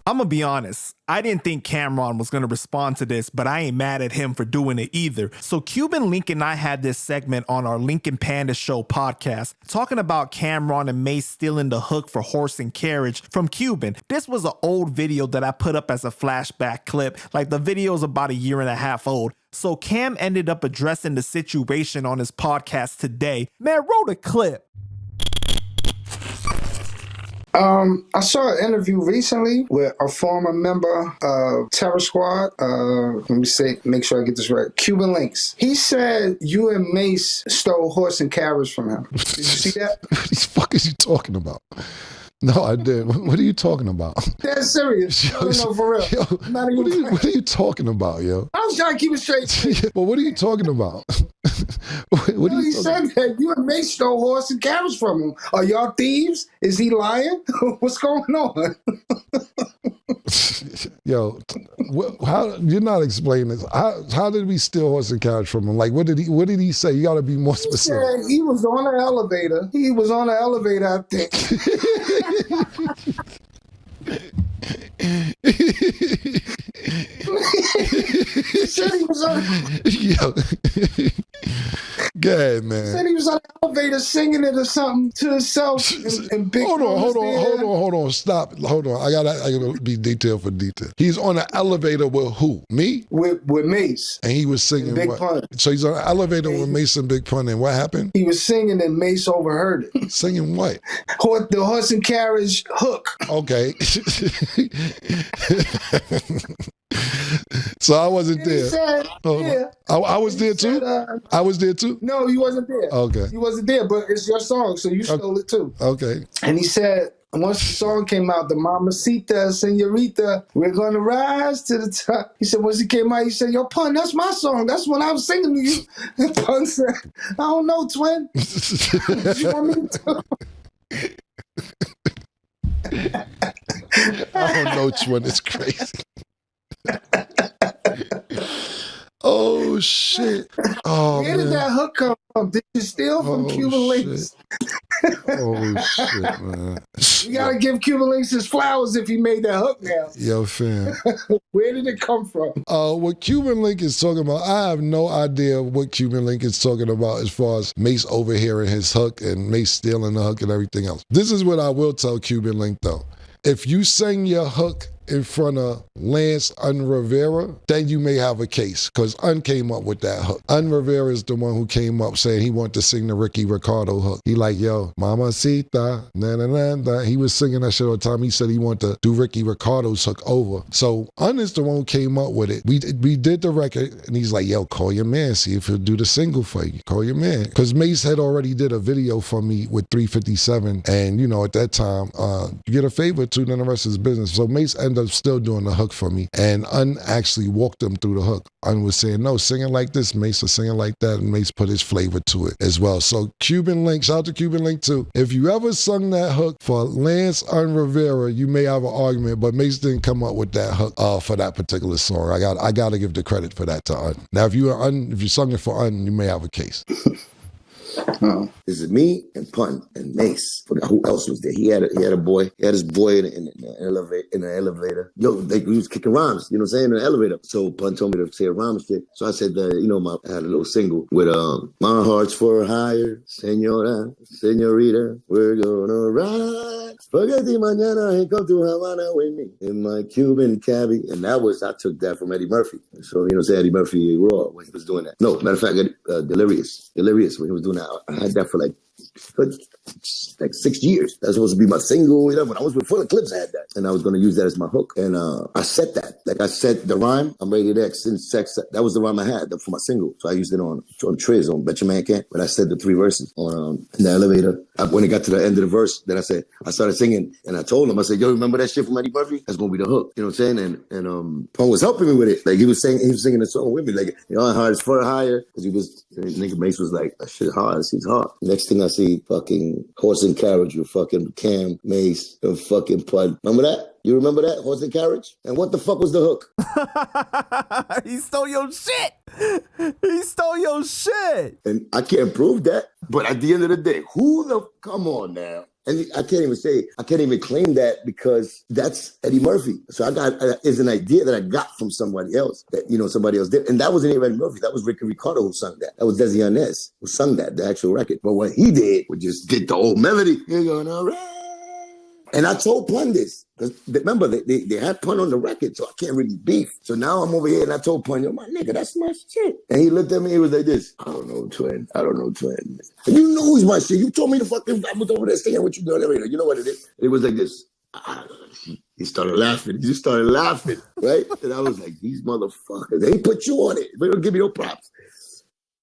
I'm gonna be honest, I didn't think Cameron was gonna respond to this, but I ain't mad at him for doing it either. So Cuban Link and I had this segment on our Link and Panda Show podcast, talking about Cameron and Mace stealing the hook for Horse and Carriage from Cuban. This was an old video that I put up as a flashback clip, like the video's about a year and a half old. So Cam ended up addressing the situation on his podcast today. Man, roll the clip. I saw an interview recently with a former member of Terror Squad. Let me make sure I get this right. Cuban Links. He said you and Mace stole Horse and Carriage from him. Did you see that? What the fuck is he talking about? No, I didn't. What are you talking about? That's serious. Yo, No, for real. Yo, what are you talking about, yo? I was trying to keep it straight. Well, what are you talking about? What are you He said that you and Mace stole Horse and Carriage from him. Are y'all thieves? Is he lying? What's going on? Yo, how you're not explaining this? How did we steal Horse and Carriage from him? Like, what did he say? You got to be more specific. He said he was on an elevator. He was on an elevator, I think. He said he was on. Yo. Go ahead, man. He said he was on an elevator singing it or something to himself. And big hold on. Stop. Hold on. I gotta be detail for detail. He's on an elevator with who? Me? With Mace. And he was singing Big what? Pun. So he's on an elevator with Mace and Big Pun, and what happened? He was singing and Mace overheard it. Singing what? The Horse and Carriage hook. Okay. So I wasn't there. Said, yeah. I was there too? I was there too? No, you wasn't there. Okay. You wasn't there, but it's your song, so you stole it too. Okay. And he said, once the song came out, the Mamacita, Senorita, we're gonna rise to the top. He said, once he came out, he said, yo, Pun, that's my song. That's when I was singing to you. And Pun said, I don't know, twin. What you want me to do? I don't know which one is crazy. Oh shit! Oh, where did that hook come from? Did you steal from Cuban Links? Oh shit, man! You gotta give Cuban Links his flowers if he made that hook now. Yo, fam. Where did it come from? What Cuban Link is talking about, I have no idea what Cuban Link is talking about as far as Mace overhearing his hook and Mace stealing the hook and everything else. This is what I will tell Cuban Link though. If you sing your hook in front of Lance Rivera, then you may have a case, because Un came up with that hook. Rivera is the one who came up saying he wanted to sing the Ricky Ricardo hook. He like, yo, Mamacita, na-na-na-na. He was singing that shit all the time. He said he wanted to do Ricky Ricardo's hook over. So Un is the one who came up with it. We did the record, and he's like, yo, call your man, see if he'll do the single for you. Call your man. Because Mace had already did a video for me with 357, and you know, at that time, you get a favor too, then the rest is business. So Mace ended up still doing the hook for me, and Un actually walked him through the hook. Un was saying, no, sing it like this, Mace, or sing it like that, and Mace put his flavor to it as well. So Cuban Link, shout out to Cuban Link too. If you ever sung that hook for Lance Rivera, you may have an argument, but Mace didn't come up with that hook for that particular song. I got to give the credit for that to Un. Now, if you sung it for Un, you may have a case. This is me and Pun and Mace. Forgot who else was there. He had a boy. He had his boy in the elevator. Yo, we was kicking rhymes. You know what I'm saying? In the elevator. So Pun told me to say a rhyme shit. So I said that I had a little single with my heart's for hire, Senora, Senorita, we're gonna ride. Spaghetti mañana and come to Havana with me in my Cuban cabbie. And I took that from Eddie Murphy. So you know what I'm saying? Eddie Murphy Raw when he was doing that. No, matter of fact, Delirious when he was doing that. I had that for like 6 years. That's supposed to be my single. When I was with Full of Clips, I had that. And I was going to use that as my hook. And I set that. Like I said, the rhyme, I'm rated X in sex. That was the rhyme I had for my single. So I used it on Triz, on Bet Your Man Can't. But I said the 3 verses on in the elevator. When it got to the end of the verse, then I started singing. And I told him, I said, yo, remember that shit from Eddie Murphy? That's going to be the hook. You know what I'm saying? And Pong was helping me with it. Like he was singing the song with me. Like, hard as for higher. Because nigga Mace was like, that shit hard. This is hard. Next thing I see, fucking Horse and Carriage with fucking Cam, Mace, and fucking Pud. Remember that? You remember that? Horse and Carriage? And what the fuck was the hook? He stole your shit. He stole your shit. And I can't prove that. But at the end of the day, come on now. And I can't even claim that because that's Eddie Murphy. So is an idea that I got from somebody else that, somebody else did. And that wasn't even Eddie Murphy. That was Ricky Ricardo who sung that. That was Desi Arnaz who sung that, the actual record. But what he did was just did the old melody. You're going, all right. And I told Pun this, because remember, they had Pun on the record, so I can't really beef. So now I'm over here and I told Pun, yo, my nigga, that's my shit. And he looked at me, he was like this, I don't know, twin. And you know who's my shit. You told me to I was over there saying what you doing later. You know what it is? It was like this. He started laughing. He just started laughing, right? And I was like, these motherfuckers, they put you on it. They don't give me no props.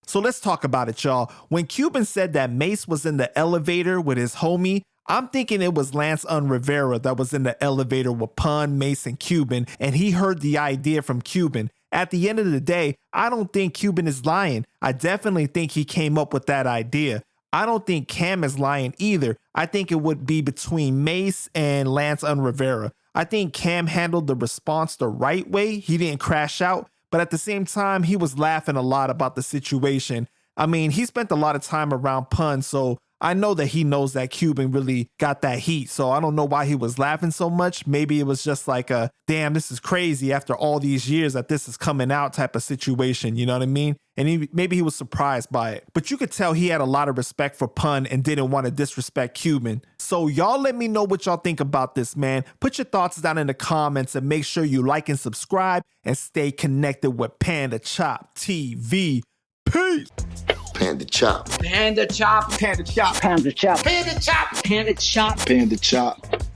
So let's talk about it, y'all. When Cuban said that Mace was in the elevator with his homie, I'm thinking it was Lance Rivera that was in the elevator with Pun, Mace, and Cuban, and he heard the idea from Cuban. At the end of the day, I don't think Cuban is lying. I definitely think he came up with that idea. I don't think Cam is lying either. I think it would be between Mace and Lance Rivera. I think Cam handled the response the right way. He didn't crash out, but at the same time, he was laughing a lot about the situation. I mean, he spent a lot of time around Pun, so I know that he knows that Cuban really got that heat, so I don't know why he was laughing so much. Maybe it was just like a, damn, this is crazy after all these years that this is coming out type of situation, you know what I mean? And maybe he was surprised by it. But you could tell he had a lot of respect for Pun and didn't want to disrespect Cuban. So y'all let me know what y'all think about this, man. Put your thoughts down in the comments and make sure you like and subscribe and stay connected with Panda Chop TV. Peace! Panda Chop. Panda Chop. Panda Chop. Panda Chop. Panda Chop. Panda Chop. Panda Chop.